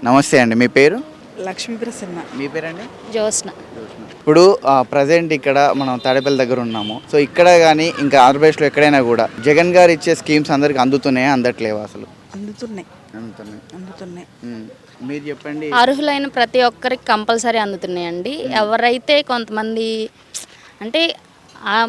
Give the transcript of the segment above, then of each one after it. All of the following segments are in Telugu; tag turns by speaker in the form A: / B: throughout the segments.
A: నమస్తే అండి, మీ పేరు?
B: లక్ష్మీ ప్రసన్న.
A: మీ పేరండి?
C: జోస్న.
A: ఇప్పుడు ప్రజెంట్ ఇక్కడ మనం తాడేపల్లి దగ్గర ఉన్నాము. సో ఇక్కడ కానీ ఇంకా ఆంధ్రప్రదేశ్లో ఎక్కడైనా కూడా జగన్ గారు ఇచ్చే స్కీమ్స్ అందరికి అందుతున్నాయా, అందట్లేవా? అసలు
B: అందుతున్నాయి. అందుతున్నాయి.
A: మీరు చెప్పండి.
C: అర్హులైన ప్రతి ఒక్కరికి కంపల్సరీ అందుతున్నాయండి. ఎవరైతే కొంతమంది అంటే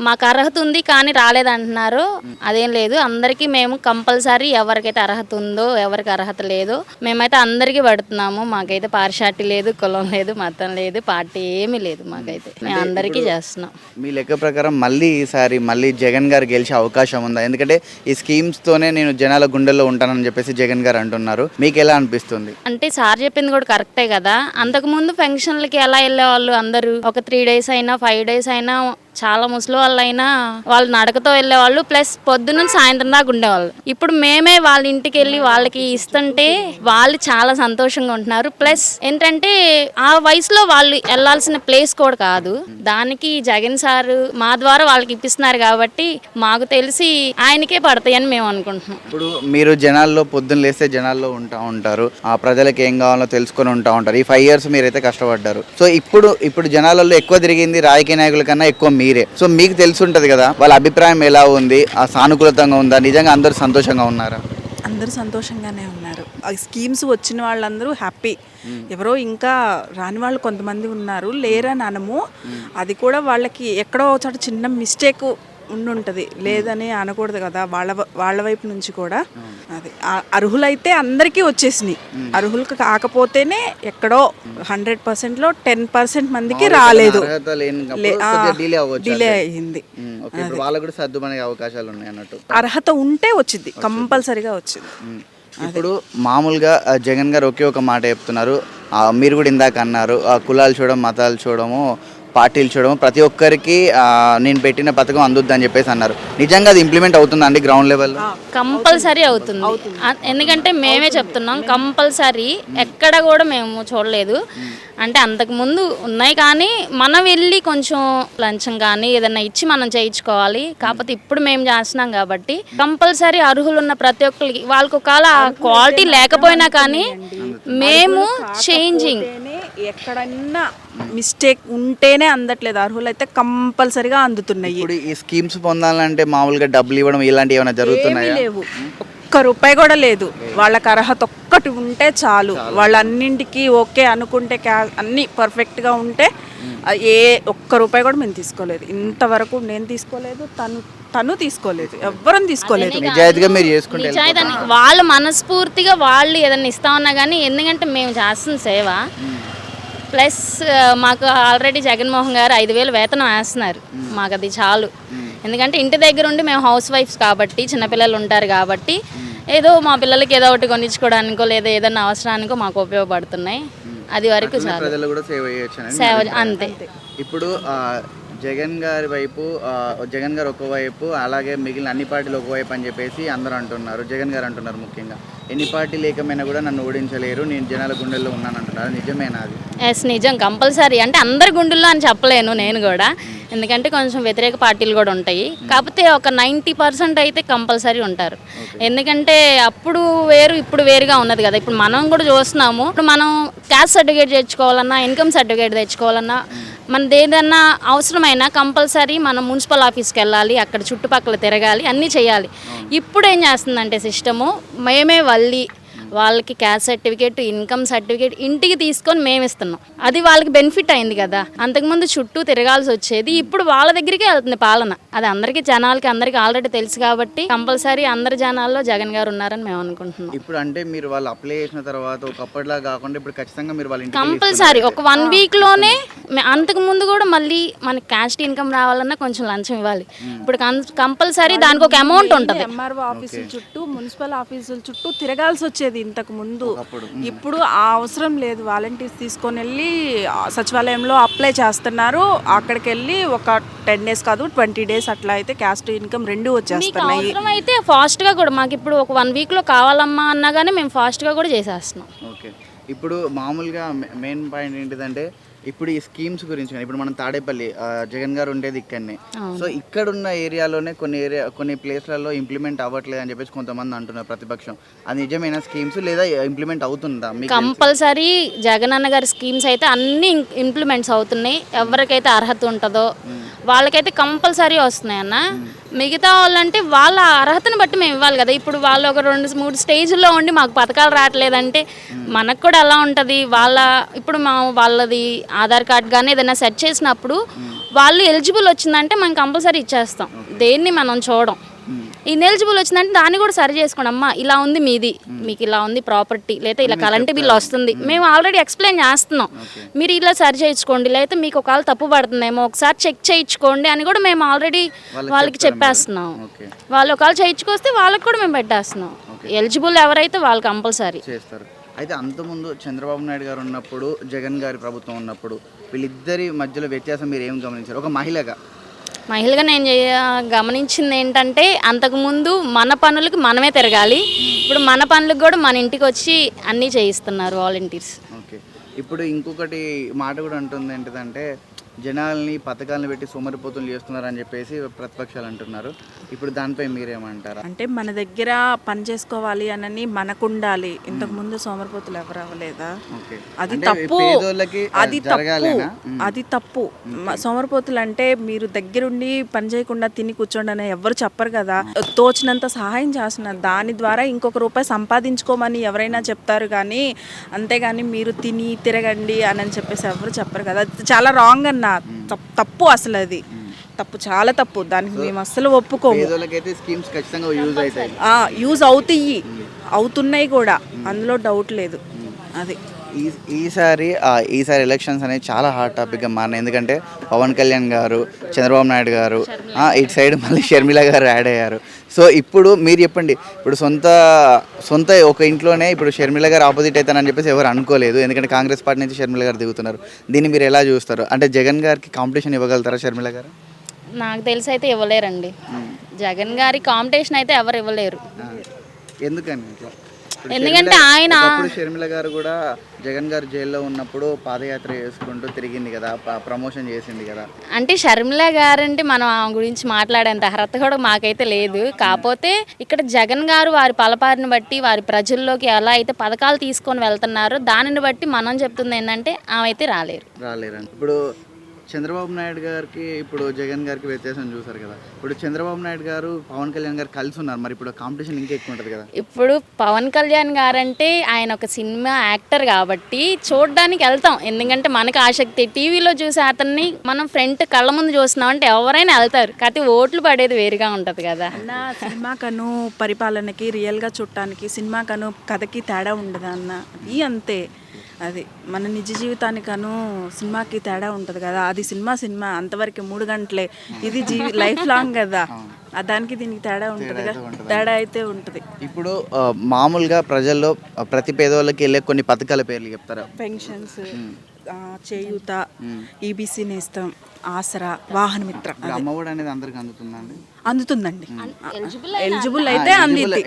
C: మాకు అర్హత ఉంది కానీ రాలేదంటున్నారు, అదేం లేదు. అందరికీ మేము కంపల్సరీ ఎవరికైతే అర్హత ఉందో ఎవరికి అర్హత లేదో మేమైతే అందరికీ పడుతున్నాము. మాకైతే పార్షాలిటీ లేదు, కులం లేదు, మతం లేదు, పార్టీ ఏమీ లేదు. మాకైతే మేము అందరికీ చేస్తున్నాం.
A: మీ లెక్క ప్రకారం మళ్ళీ ఈసారి జగన్ గారు గెలిచే అవకాశం ఉందా? ఎందుకంటే ఈ స్కీమ్స్తోనే నేను జనాల గుండెల్లో ఉంటానని చెప్పేసి జగన్ గారు అంటున్నారు. మీకు ఎలా అనిపిస్తుంది?
C: అంటే సార్ చెప్పింది కూడా కరెక్టే కదా. అంతకుముందు ఫంక్షన్లకి ఎలా వెళ్ళేవాళ్ళు అందరూ, ఒక 3 days అయినా 5 days అయినా చాలా ముసలి వాళ్ళు అయినా వాళ్ళు నడకతో వెళ్ళేవాళ్ళు, ప్లస్ పొద్దున్న సాయంత్రం దాకా ఉండేవాళ్ళు. ఇప్పుడు మేమే వాళ్ళ ఇంటికి వెళ్ళి వాళ్ళకి ఇస్తుంటే వాళ్ళు చాలా సంతోషంగా ఉంటున్నారు. ప్లస్ ఏంటంటే ఆ వయసులో వాళ్ళు వెళ్ళాల్సిన ప్లేస్ కూడా కాదు, దానికి జగన్ సార్ మా ద్వారా వాళ్ళకి ఇప్పిస్తున్నారు కాబట్టి మాకు తెలిసి ఆయనకే పడతాయని మేము అనుకుంటున్నాం.
A: ఇప్పుడు మీరు జనాల్లో పొద్దున్న లేస్తే జనాల్లో ఉంటారు, ఆ ప్రజలకు ఏం కావాలో తెలుసుకొని ఉంటారు. ఈ 5 years మీరైతే కష్టపడ్డారు. సో ఇప్పుడు జనాలలో ఎక్కువ తిరిగింది రాజకీయ నాయకుల కన్నా ఎక్కువ మీరే. సో మీకు తెలిసి ఉంటుంది కదా, వాళ్ళ అభిప్రాయం ఎలా ఉంది, ఆ సానుకూలతంగా ఉందా, నిజంగా అందరూ సంతోషంగా ఉన్నారా?
B: అందరూ సంతోషంగానే ఉన్నారు. ఆ స్కీమ్స్ వచ్చిన వాళ్ళందరూ హ్యాపీ. ఎవరో ఇంకా రాని వాళ్ళు కొంతమంది ఉన్నారు, లేరని అనము. అది కూడా వాళ్ళకి ఎక్కడో చోట చిన్న మిస్టేక్ ఉండుంటుంది, లేదని అనకూడదు కదా వాళ్ళ వైపు నుంచి కూడా. అది అర్హులైతే అందరికీ వచ్చేసినాయి. అర్హులకు కాకపోతేనే ఎక్కడో 100%లో 10% మందికి రాలేదు, డిలే అయ్యింది. అర్హత ఉంటే వచ్చింది, కంపల్సరీగా వచ్చింది.
A: ఇప్పుడు మామూలుగా జగన్ గారు ఒకే ఒక మాట చెప్తున్నారు, మీరు కూడా ఇందాక అన్నారు, కులాలు చూడడం, మతాలు చూడము, పార్టీలు చూడడం, ప్రతి ఒక్కరికి నేను పెట్టిన పథకం అందుద్ది అని చెప్పేసి అన్నారు. నిజంగా అది ఇంప్లిమెంట్ అవుతుందండి గ్రౌండ్ లెవెల్లో?
C: కంపల్సరీ అవుతుంది. ఎందుకంటే మేమే చెప్తున్నాం, కంపల్సరీ ఎక్కడ కూడా మేము చూడలేదు. అంటే అంతకుముందు ఉన్నాయి కానీ మనం వెళ్ళి కొంచెం లంచం కానీ ఏదైనా ఇచ్చి మనం చేయించుకోవాలి. కాకపోతే ఇప్పుడు మేము చేస్తున్నాం కాబట్టి కంపల్సరీ అర్హులు ఉన్న ప్రతి ఒక్కరికి వాళ్ళకి ఒకవేళ క్వాలిటీ లేకపోయినా కానీ మేము చేంజింగ్.
B: ఎక్కడన్నా మిస్టేక్ ఉంటేనే అందట్లేదు, అర్హులైతే కంపల్సరీగా అందుతున్నాయి.
A: ఇప్పుడు ఈ స్కీమ్స్ పొందాలంటే మామూలుగా డబ్బులు ఇవ్వడం ఇలాంటివి ఏమైనా జరుగుతున్నాయా?
B: లేవు, ₹1 కూడా లేదు. వాళ్ళకి అర్హత ఒక్కటి ఉంటే చాలు. వాళ్ళన్నింటికి ఓకే అనుకుంటే, అన్నీ పర్ఫెక్ట్గా ఉంటే ₹1 కూడా మేము తీసుకోలేదు. ఇంతవరకు నేను తీసుకోలేదు, తను తీసుకోలేదు, ఎవ్వరం తీసుకోలేదు.
A: నిజాయితీగా మీరు చేసుకుంటే
C: వాళ్ళు మనస్ఫూర్తిగా వాళ్ళు ఏదైనా ఇస్తా ఉన్నా కానీ, ఎందుకంటే మేము చేస్తున్న సేవ ప్లస్ మాకు ఆల్రెడీ జగన్మోహన్ గారు 5,000 వేతనం వేస్తున్నారు. మాకు అది చాలు. ఎందుకంటే ఇంటి దగ్గర ఉండి మేము హౌస్ వైఫ్స్ కాబట్టి, చిన్నపిల్లలు ఉంటారు కాబట్టి ఏదో మా పిల్లలకి ఏదో ఒకటి కొనిచ్చుకోవడానికో లేదా ఏదైనా అవసరానికో మాకు ఉపయోగపడుతున్నాయి. అది వరకు చాలు, సేవ అంతే.
A: ఇప్పుడు జగన్ గారి వైపు, జగన్ గారు ఒకవైపు, అలాగే మిగిలిన అన్ని పార్టీలు ఒకవైపు అని చెప్పేసి అందరూ అంటున్నారు. జగన్ గారు అంటున్నారు ముఖ్యంగా, ఎన్ని పార్టీలు లేకపోయినా కూడా నన్ను ఓడించలేరు, నేను జనాల గుండెల్లో ఉన్నాను అంటున్నారు. నిజమేనా అది?
C: ఎస్, నిజం. కంపల్సరీ. అంటే అందరి గుండెల్లో అని చెప్పలేను నేను కూడా, ఎందుకంటే కొంచెం వ్యతిరేక పార్టీలు కూడా ఉంటాయి. కాకపోతే ఒక 90% అయితే కంపల్సరీ ఉంటారు. ఎందుకంటే అప్పుడు వేరు ఇప్పుడు వేరుగా ఉన్నది కదా. ఇప్పుడు మనం కూడా చూస్తున్నాము, ఇప్పుడు మనం క్యాస్ట్ సర్టిఫికేట్ తెచ్చుకోవాలన్నా, ఇన్కమ్ సర్టిఫికేట్ తెచ్చుకోవాలన్నా, మనది ఏదన్నా అవసరమైనా కంపల్సరీ మనం మున్సిపల్ ఆఫీస్కి వెళ్ళాలి, అక్కడ చుట్టుపక్కల తిరగాలి, అన్నీ చేయాలి. ఇప్పుడు ఏం చేస్తుందంటే సిస్టము, మేమే వాళ్ళకి క్యాస్ట్ సర్టిఫికేట్, ఇన్కమ్ సర్టిఫికేట్ ఇంటికి తీసుకొని మేము ఇస్తున్నాం. అది వాళ్ళకి బెనిఫిట్ అయింది కదా. అంతకుముందు చుట్టూ తిరగాల్సి వచ్చేది, ఇప్పుడు వాళ్ళ దగ్గరికే వెళ్తుంది పాలన. అది అందరికీ జనాలకి అందరికీ ఆల్రెడీ తెలుసు కాబట్టి కంపల్సరీ అందరి జనాల్లో జగన్ గారు ఉన్నారని మేము అనుకుంటున్నాం.
A: ఇప్పుడు అంటే మీరు వాళ్ళు అప్లై చేసిన తర్వాత ఒకప్పటిలా కాకుండా ఇప్పుడు ఖచ్చితంగా మీరు వాళ్ళ
C: కంపల్సరీ ఒక 1 weekలోనే. అంతకుముందు కూడా మళ్ళీ మనకి క్యాస్ట్ ఇన్కమ్ రావాలన్నా కొంచెం లంచం ఇవ్వాలి. ఇప్పుడు కంపల్సరీ దానికి ఒక అమౌంట్ ఉంటుంది.
B: ఎంఆర్ఓ ఆఫీసుల చుట్టూ, మున్సిపల్ ఆఫీసుల చుట్టూ తిరగాల్సి వచ్చేది ఇంతకు ముందు. ఇప్పుడు ఆ అవసరం లేదు. వాలంటీర్స్ తీసుకొని వెళ్ళి సచివాలయంలో అప్లై చేస్తున్నారు. అక్కడికి వెళ్ళి ఒక 10 days కాదు 20 days అట్లా అయితే క్యాస్ట్ ఇన్కమ్ 2 వచ్చేస్తున్నాయి.
C: అవసరం అయితే ఫాస్ట్గా కూడా మాకు ఇప్పుడు ఒక 1 weekలో కావాలమ్మా అన్నా కానీ మేము ఫాస్ట్గా కూడా చేసేస్తున్నాం.
A: ఓకే. ఇప్పుడు మామూలుగా మెయిన్ పాయింట్ ఏంటిదంటే ఇప్పుడు ఈ స్కీమ్స్ గురించి కానీ ఇప్పుడు మనం తాడేపల్లి జగన్ గారు ఉండేది ఇక్కడనే. సో ఇక్కడ ఉన్న ఏరియాలోనే కొన్ని ప్లేస్లలో ఇంప్లిమెంట్ అవ్వట్లేదు అని చెప్పేసి కొంతమంది అంటున్నారు ప్రతిపక్షం. అది నిజమైన స్కీమ్స్ లేదా ఇంప్లిమెంట్ అవుతుందా మీకు?
C: కంపల్సరీ జగన్ అన్న గారి స్కీమ్స్ అయితే అన్ని ఇంప్లిమెంట్స్ అవుతున్నాయి. ఎవరికైతే అర్హత ఉంటుందో వాళ్ళకైతే కంపల్సరీ వస్తున్నాయి అన్న. మిగతా వాళ్ళంటే వాళ్ళ అర్హతను బట్టి మేము ఇవ్వాలి కదా. ఇప్పుడు వాళ్ళు ఒక 2-3 స్టేజ్లో ఉండి మాకు పథకాలు రావట్లేదంటే మనకు కూడా ఎలా ఉంటుంది. ఇప్పుడు వాళ్ళది ఆధార్ కార్డ్ కానీ ఏదైనా సెట్ చేసినప్పుడు వాళ్ళు ఎలిజిబుల్ వచ్చిందంటే మనం కంపల్సరీ ఇచ్చేస్తాం. దేన్ని మనం చూడం. ఇన్ఎలిజిబుల్ వచ్చిందంటే దాన్ని కూడా సరి చేసుకోండి. అమ్మా ఇలా ఉంది మీది, మీకు ఇలా ఉంది ప్రాపర్టీ, లేదా ఇలా కరెంట్ బిల్ వస్తుంది, మేము ఆల్రెడీ ఎక్స్ప్లెయిన్ చేస్తున్నాం, మీరు ఇలా సరి చేయించుకోండి, లేకపోతే మీకు ఒకవేళ తప్పు పడుతుందేమో ఒకసారి చెక్ చేయించుకోండి అని కూడా మేము ఆల్రెడీ వాళ్ళకి చెప్పేస్తున్నాం. వాళ్ళు ఒకవేళ చేయించుకొస్తే వాళ్ళకి కూడా మేము పెట్టేస్తున్నాం. ఎలిజిబుల్ ఎవరైతే వాళ్ళు కంపల్సరీ
A: చేస్తారు. అయితే అంతకుముందు చంద్రబాబు నాయుడు గారు ఉన్నప్పుడు జగన్ గారి ప్రభుత్వం ఉన్నప్పుడు వీళ్ళిద్దరి మధ్యలో వ్యత్యాసం మీరు ఏం గమనించారు ఒక మహిళగా నేను గమనించింది ఏంటంటే అంతకుముందు మన పనులకు మనమే తిరగాలి. ఇప్పుడు మన పనులకు కూడా మన ఇంటికి వచ్చి అన్నీ చేయిస్తున్నారు వాలంటీర్స్. ఓకే. ఇప్పుడు ఇంకొకటి మాట కూడా అంటుంది ఏంటిదంటే జనాల్ని పథకాలను పెట్టి సోమరిపోతులు చేస్తున్నారు అని చెప్పేసి ప్రతిపక్షాలు అంటున్నారు. ఇప్పుడు దానిపై మీరేమంటారు?
B: అంటే మన దగ్గర పని చేసుకోవాలి అని మనకు ఉండాలి. ఇంతకు ముందు సోమరిపోతులు ఎవరు అవ్వలేదా? అది తప్పు. అది తప్పు. సోమరిపోతులు అంటే మీరు దగ్గరుండి పని చేయకుండా తిని కూర్చోండి అని ఎవరు చెప్పరు కదా. తోచినంత సహాయం చేస్తున్నారు. దాని ద్వారా ఇంకొక రూపాయి సంపాదించుకోమని ఎవరైనా చెప్తారు కానీ అంతేగాని మీరు తిని తిరగండి అని చెప్పేసి ఎవరు చెప్పరు కదా. అది చాలా రాంగ్ అన్న. తప్పు. అసలు అది తప్పు, చాలా తప్పు. దానికి మేము అస్సలు ఒప్పుకోము. యూజ్ అవుతున్నాయి కూడా, అందులో డౌట్ లేదు. అది
A: ఈసారి ఎలక్షన్స్ అనేది చాలా హాట్ టాపిక్గా మారినాయి. ఎందుకంటే పవన్ కళ్యాణ్ గారు, చంద్రబాబు నాయుడు గారు, ఇటు సైడ్ మళ్ళీ షర్మిల గారు యాడ్ అయ్యారు. సో ఇప్పుడు మీరు చెప్పండి, ఇప్పుడు సొంత ఒక ఇంట్లోనే ఇప్పుడు షర్మిల గారు ఆపోజిట్ అవుతానని చెప్పేసి ఎవరు అనుకోలేదు. ఎందుకంటే కాంగ్రెస్ పార్టీ నుంచి షర్మిల గారు దిగుతున్నారు. దీన్ని మీరు ఎలా చూస్తారు? అంటే జగన్ గారికి కాంపిటీషన్ ఇవ్వగలుగుతారా షర్మిల గారు?
C: నాకు తెలిసి అయితే ఇవ్వలేరండి. జగన్ గారి కాంపిటీషన్ అయితే ఎవరు ఇవ్వలేరు.
A: ఎందుకని?
C: ఎందుకంటే ఆయన
A: షర్మిల గారు కూడా జగన్ గారు జైల్లో ఉన్నప్పుడు పాదయాత్ర చేసుకుంటూ తిరిగింది కదా, ప్రమోషన్ చేసింది కదా.
C: అంటే షర్మిల గారంటే మనం ఆ గురించి మాట్లాడేంత అర్హత కూడా మాకైతే లేదు. కాకపోతే ఇక్కడ జగన్ గారు వారి పలపారిని బట్టి వారి ప్రజల్లోకి ఎలా అయితే పథకాలు తీసుకొని వెళ్తున్నారో దానిని బట్టి మనం చెప్తుంది ఏంటంటే ఆమె అయితే రాలేరు.
A: ఇప్పుడు చంద్రబాబు నాయుడు గారికి ఇప్పుడు జగన్ గారికి వ్యత్యాసం చూసారు కదా. ఇప్పుడు చంద్రబాబు నాయుడు గారు పవన్ కళ్యాణ్ గారు కలిసి ఉన్నారు. మరి ఇప్పుడు కాంపిటీషన్ ఇంకా ఎక్కువ ఉంటుంది కదా.
C: ఇప్పుడు పవన్ కళ్యాణ్ గారు అంటే ఆయన ఒక సినిమా యాక్టర్ కాబట్టి చూడడానికి వెళ్తాం. ఎందుకంటే మనకు ఆసక్తి. టీవీలో చూసే అతన్ని మనం ఫ్రంట్ కళ్ళ ముందు చూస్తున్నాం అంటే ఎవరైనా వెళ్తారు. కాకపోతే ఓట్లు పడేది వేరుగా ఉంటుంది కదా.
B: సినిమా కను పరిపాలనకి రియల్గా చూడటానికి సినిమా కను కథకి తేడా ఉండదు అన్న. అది అంతే. అది మన నిజ జీవితానికను సినిమాకి తేడా ఉంటుంది కదా. అది సినిమా అంతవరకు 3 గంటలే. ఇది లైఫ్ లాంగ్ కదా. దానికి దీనికి తేడా ఉంటుంది కదా. తేడా అయితే ఉంటుంది.
A: ఇప్పుడు మామూలుగా ప్రజల్లో ప్రతి పేదవాళ్ళకి వెళ్ళే కొన్ని పథకాల పేర్లు చెప్తారా?
B: పెన్షన్స్, చేయూత, ఈబీసీ నేస్తం, ఆసరా, వాహన మిత్ర.
A: అమ్మఒడి అనేది అందరికి అందుతుందండి?
B: అందుతుందండి. ఎలిజిబుల్ అయితే అందింది.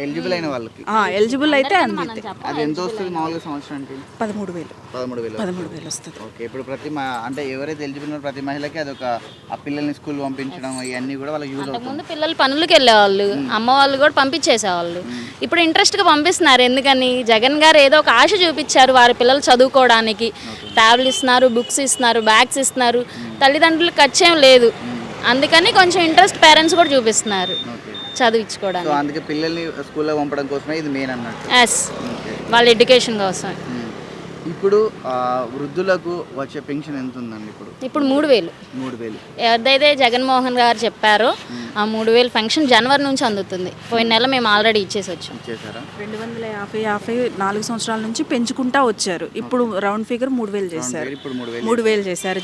B: ఎలిజిబుల్ అయితే అందింది.
A: అది ఎంత వస్తుంది మామూలుగా సంవత్సరానికి?
B: 13,000 వస్తుంది.
A: ఓకే. ఇప్పుడు అంటే ఎవరైతే ఎలిజిబుల్ ప్రతి మహిళకి అదొక ఆ పిల్లల్ని స్కూల్ పంపించడం ఇవన్నీ కూడా వాళ్ళకి యూజ్ అవుతుంది.
C: ముందు పిల్లలు పనులకు వెళ్ళేవాళ్ళు, అమ్మ వాళ్ళు కూడా పంపించేసేవాళ్ళు. ఇప్పుడు ఇంట్రెస్ట్గా పంపిస్తున్నారు. ఎందుకని జగన్ గారు ఏదో ఒక ఆశ చూపించారు వారి పిల్లలు చదువుకోవడానికి. ట్యాబ్లు ఇస్తున్నారు, బుక్స్ ఇస్తున్నారు, బ్యాగ్స్ ఇస్తున్నారు. తల్లిదండ్రులకు ఖర్చేం లేదు. అందుకని కొంచెం ఇంట్రెస్ట్ పేరెంట్స్ కూడా చూపిస్తున్నారు చదివించుకోవడానికి.
A: అందుకే పిల్లల్ని స్కూల్లో పంపడం కోసమే ఇది మెయిన్ అన్నట్టు.
C: వాళ్ళ ఎడ్యుకేషన్ కోసం.
A: ఇప్పుడు వృద్ధులకు వచ్చే పెన్షన్ ఎంత ఉందండి?
C: ఇప్పుడు 3,000. ఏదైతే జగన్మోహన్ గారు చెప్పారో ఆ 3,000 పెన్షన్ జనవరి నుంచి అందుతుంది. పోయిన నెల మేము ఆల్రెడీ ఇచ్చేసారా?
B: 250 4 సంవత్సరాల నుంచి పెంచుకుంటా వచ్చారు. ఇప్పుడు రౌండ్ ఫిగర్ 3,000 చేశారు. 3,000 చేశారు.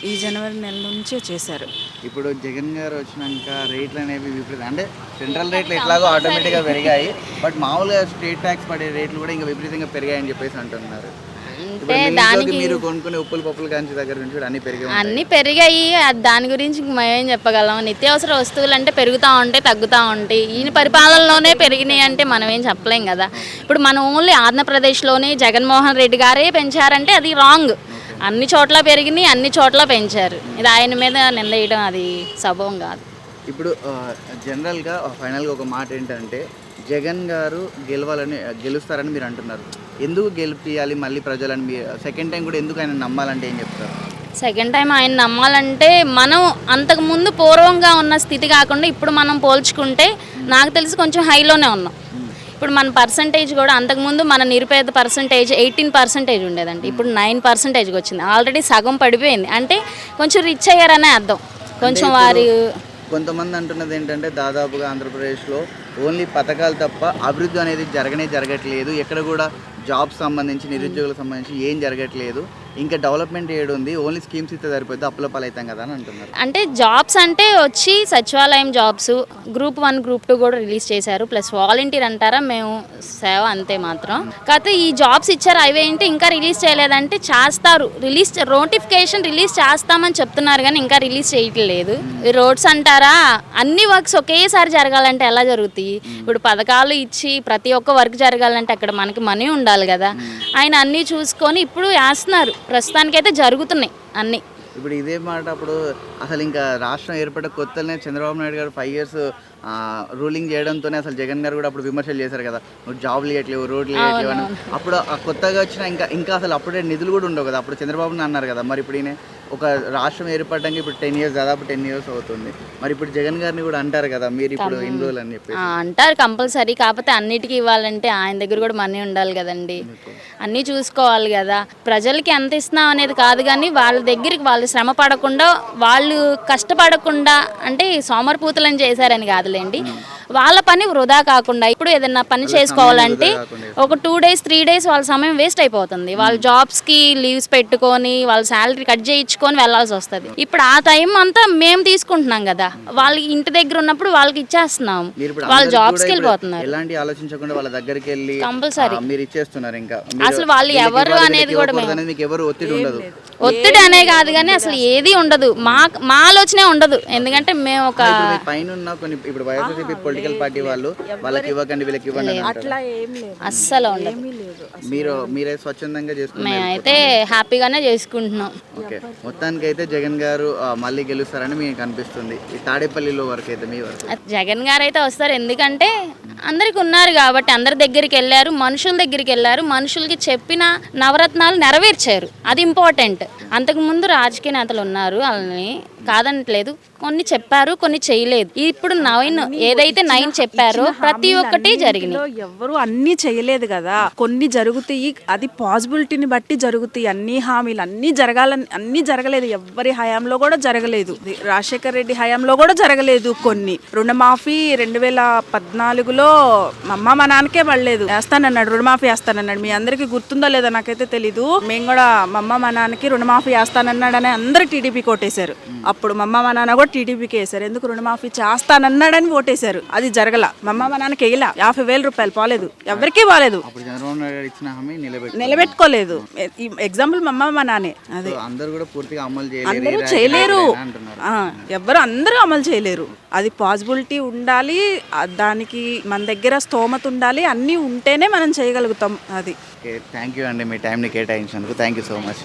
B: ఈ జనవరి నెల నుంచి చేశారు.
A: ఇప్పుడు జగన్ గారు వచ్చినాక రేట్లు అనేవి విపరీతం, అంటే సెంట్రల్ రేట్లు ఎట్లాగో ఆటోమేటిక్గా పెరిగాయి. బట్ మామూలుగా స్టేట్ ట్యాక్స్ పడే రేట్లు కూడా ఇంకా విపరీతంగా పెరిగాయని చెప్పేసి అంటున్నారు. ఇప్పుడు మీ ఇంట్లోకి మీరు కొనుక్కునే ఉప్పులు పప్పులు కాంచి దగ్గర నుంచి కూడా అన్ని పెరిగి ఉంటాయి.
C: అన్నీ పెరిగాయి. దాని గురించి మేమేం చెప్పగలం? నిత్యావసర వస్తువులు అంటే పెరుగుతూ ఉంటాయి, తగ్గుతూ ఉంటాయి. ఈయన పరిపాలనలోనే పెరిగినాయి అంటే మనం ఏం చెప్పలేం కదా. ఇప్పుడు మనం ఓన్లీ ఆంధ్రప్రదేశ్లోనే జగన్మోహన్ రెడ్డి గారే పెంచారంటే అది రాంగ్. అన్ని చోట్ల పెరిగినాయి, అన్ని చోట్ల పెంచారు. ఇది ఆయన మీద నిందేయడం అది సబబం కాదు.
A: ఇప్పుడు జనరల్గా ఫైనల్గా ఒక మాట ఏంటంటే జగన్ గారు గెలుస్తారని మీరు అంటున్నారు. ఎందుకు గెలిపియాలి మళ్ళీ ప్రజలని? మీరు సెకండ్ టైం కూడా ఎందుకు ఆయన నమ్మాలంటే ఏం చెప్తారు?
C: సెకండ్ టైం ఆయన నమ్మాలంటే మనం అంతకుముందు పూర్వంగా ఉన్న స్థితి కాకుండా ఇప్పుడు మనం పోల్చుకుంటే నాకు తెలిసి కొంచెం హైలోనే ఉన్నాం. ఇప్పుడు మన పర్సంటేజ్ కూడా అంతకుముందు మన నిరుపేద పర్సంటేజ్ 18% ఉండేదండి. ఇప్పుడు 9%కి వచ్చింది. ఆల్రెడీ సగం పడిపోయింది. అంటే కొంచెం రిచ్ అయ్యారనే అర్థం. కొంచెం వారి
A: కొంతమంది అంటున్నది ఏంటంటే దాదాపుగా ఆంధ్రప్రదేశ్లో ఓన్లీ పథకాలు తప్ప అభివృద్ధి అనేది జరగట్లేదు. ఎక్కడ కూడా జాబ్స్ సంబంధించి నిరుద్యోగులకు సంబంధించి ఏం జరగట్లేదు. ఇంకా డెవలప్మెంట్ ఏడు ఉంది, ఓన్లీ స్కీమ్స్ ఇస్తే సరిపోద్ది, అప్పుల పాలవుతాం కదా అని అంటున్నారు.
C: అంటే జాబ్స్ అంటే వచ్చి సచివాలయం జాబ్స్ గ్రూప్ 1 గ్రూప్ 2 కూడా రిలీజ్ చేశారు. ప్లస్ వాలంటీర్ అంటారా మేము సేవ అంతే మాత్రం. కాకపోతే ఈ జాబ్స్ ఇచ్చారు అవేంటి ఇంకా రిలీజ్ చేయలేదంటే చేస్తారు. నోటిఫికేషన్ రిలీజ్ చేస్తామని చెప్తున్నారు కానీ ఇంకా రిలీజ్ చేయట్లేదు. రోడ్స్ అంటారా అన్ని వర్క్స్ ఒకేసారి జరగాలంటే ఎలా జరుగుతాయి? ఇప్పుడు పథకాలు ఇచ్చి ప్రతి ఒక్క వర్క్ జరగాలంటే అక్కడ మనకి మనీ ఉండాలి కదా. ఆయన అన్నీ చూసుకొని ఇప్పుడు వేస్తున్నారు. ప్రస్తుతానికైతే జరుగుతున్నాయి అన్నీ.
A: ఇప్పుడు ఇదే మాట అప్పుడు అసలు ఇంకా రాష్ట్రం ఏర్పడ్డ కొత్తనే చంద్రబాబు నాయుడు గారు 5 years రూలింగ్ చేయడంతోనే అసలు జగన్ గారు కూడా అప్పుడు విమర్శలు చేశారు కదా, నువ్వు జాబ్లు ఇవ్వట్లేవు, రోడ్లు ఇవ్వట్లేవు అని. అప్పుడు కొత్తగా వచ్చిన ఇంకా అసలు అప్పుడే నిధులు కూడా ఉండవు కదా. అప్పుడు చంద్రబాబుని అన్నారు కదా. మరి ఇప్పుడు ఈయన ఒక రాష్ట్రం ఏర్పడడానికి ఇప్పుడు 10 years దాదాపు 10 years అవుతుంది. మరి ఇప్పుడు జగన్ గారిని కూడా అంటారు కదా మీరు ఇప్పుడు ఇన్ని రోజులు అని చెప్పి
C: అంటారు కంపల్సరీ. కాకపోతే అన్నిటికీ ఇవ్వాలంటే ఆయన దగ్గర కూడా మనీ ఉండాలి కదండి. అన్నీ చూసుకోవాలి కదా. ప్రజలకి ఎంత ఇస్తున్నాం అనేది కాదు కానీ వాళ్ళ దగ్గరికి వాళ్ళు శ్రమ పడకుండా వాళ్ళు కష్టపడకుండా అంటే సోమరిపూతలని చేశారని కాదులేండి. వాళ్ళ పని వృధా కాకుండా ఇప్పుడు ఏదైనా పని చేసుకోవాలంటే ఒక 2 days 3 days వాళ్ళ సమయం వేస్ట్ అయిపోతుంది. వాళ్ళ జాబ్స్కి లీవ్స్ పెట్టుకొని వాళ్ళ శాలరీ కట్ చేయించుకొని వెళ్ళాల్సి వస్తుంది. ఇప్పుడు ఆ టైం అంతా మేము తీసుకుంటున్నాం కదా. వాళ్ళకి ఇంటి దగ్గర ఉన్నప్పుడు వాళ్ళకి ఇచ్చేస్తున్నాం, వాళ్ళ జాబ్స్కి వెళ్ళిపోతున్నారు.
A: ఎలాంటి ఆలోచించకుండా వాళ్ళ దగ్గరికి వెళ్ళి
C: కంపల్సరీ
A: మీరు ఇచ్చేస్తున్నారు. ఇంకా
C: అసలు వాళ్ళు ఎవరు అనేది కూడా
A: మీకు ఎవరు ఒత్తిడి ఉండదు.
C: ఒత్తిడి అనే కాదు కానీ అసలు ఏది ఉండదు. మా ఆలోచనే ఉండదు. ఎందుకంటే మేము ఒక
A: పైన కొన్ని ఇప్పుడు వైఎస్ఆర్సీపీ పొలిటికల్ పార్టీ వాళ్ళకి ఇవ్వకండి వీళ్ళకి ఇవ్వండి
B: అట్లా ఏం లేదు,
C: అస్సలు ఉండదు.
A: మీరే స్వచ్ఛందంగా చేసుకుంటారు.
C: మేమైతే హ్యాపీగానే చేసుకుంటున్నాం.
A: ఓకే, మొత్తానికి అయితే జగన్ గారు మళ్ళీ గెలుస్తారని మీకు అనిపిస్తుంది. ఈ తాడేపల్లిలో వరకు అయితే మీ వరకు
C: జగన్ గారు అయితే వస్తారు. ఎందుకంటే అందరికి ఉన్నారు కాబట్టి అందరి దగ్గరికి వెళ్ళారు, మనుషుల దగ్గరికి వెళ్ళారు, మనుషులకి చెప్పిన నవరత్నాలు నెరవేర్చారు. అది ఇంపార్టెంట్. అంతకుముందు రాజకీయ నేతలు ఉన్నారు, వాళ్ళని కాదనట్లేదు. కొన్ని చెప్పారు, కొన్ని చేయలేదు. ఇప్పుడు 9 ఏదైతే 9 చెప్పారో ప్రతి ఒక్కటి జరిగింది.
B: ఎవరు అన్ని చేయలేదు కదా, కొన్ని జరుగుతాయి. అది పాసిబిలిటీని బట్టి జరుగుతాయి. అన్ని హామీలు అన్ని జరగలేదు. ఎవరి హయాంలో కూడా జరగలేదు. రాజశేఖర్ రెడ్డి హయాంలో కూడా జరగలేదు. కొన్ని రుణమాఫీ 2014లో మా నాన్నకే పడలేదు. వేస్తానన్నాడు, రుణమాఫీ వేస్తానన్నాడు. మీ అందరికీ గుర్తుందో లేదో నాకైతే తెలీదు. మేము కూడా మా నాన్నకి రుణమాఫీ వేస్తానన్నాడని అందరూ టీడీపీ కొట్టేశారు. అప్పుడు మా నాన్న కూడా టీడీపీకి వేశారు. ఎందుకు రుణమాఫీ చేస్తానన్నాడని ఓటేశారు. అది జరగల. మా నాన్నకి వేయలా. 50,000 రూపాయలు పోలేదు, ఎవరికీ పోలేదు. నిలబెట్టుకోలేదు. ఎగ్జాంపుల్ మా నాన్నే. అదే అందరూ చేయలేరు. అందరూ అమలు చేయలేరు. అది పాసిబిలిటీ ఉండాలి, దానికి మన దగ్గర స్తోమత ఉండాలి. అన్నీ ఉంటేనే మనం చేయగలుగుతాం. అది
A: థ్యాంక్ యూ అండి, మీ టైంని కేటాయించినందుకు థ్యాంక్ యూ సో మచ్.